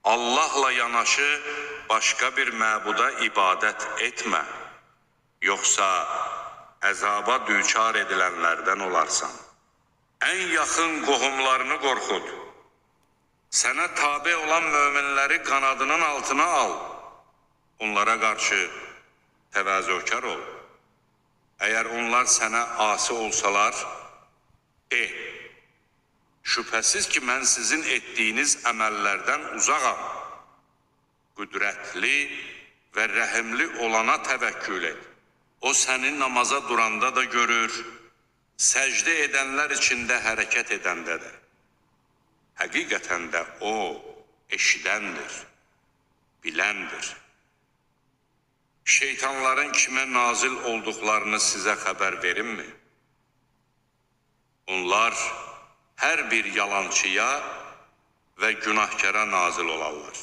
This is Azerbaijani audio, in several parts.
Allahla yanaşı başqa bir məbuda ibadət etmə, yoxsa əzaba düçar edilənlərdən olarsan. Ən yaxın qohumlarını qorxud. Sənə tabe olan möminləri qanadının altına al. Onlara qarşı təvazökar ol. Əgər onlar sənə asi olsalar, de, şübhəsiz ki, mən sizin etdiyiniz əməllərdən uzağam. Qüdrətli və rəhimli olana təvəkkül et. O səni namaza duranda da görür, səcdə edənlər içində hərəkət edəndə də. Həqiqətən də o eşidəndir, biləndir. Şeytanların kimə nazil olduqlarını sizə xəbər verimmi? Onlar hər bir yalançıya və günahkara nazil olarlar.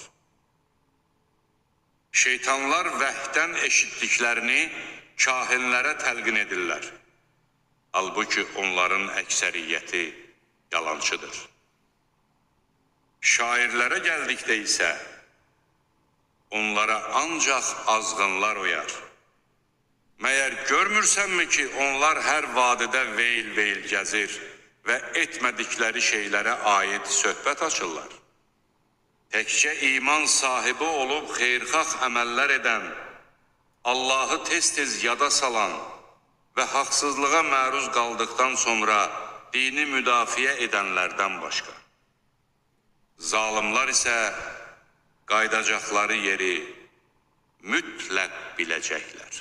Şeytanlar vəhdən eşitdiklərini kahinlərə təlqin edirlər. Halbuki onların əksəriyyəti yalançıdır. Şairlərə gəldikdə isə onlara ancaq azğınlar uyar. Məyər görmürsənmi ki, onlar hər vadidə veyl-veyl gəzir və etmədikləri şeylərə aid söhbət açırlar. Təkcə iman sahibi olub xeyrxax əməllər edən, Allahı tez-tez yada salan və haqsızlığa məruz qaldıqdan sonra dini müdafiə edənlərdən başqa. Zalimlar isə qaydacaqları yeri mütləq biləcəklər.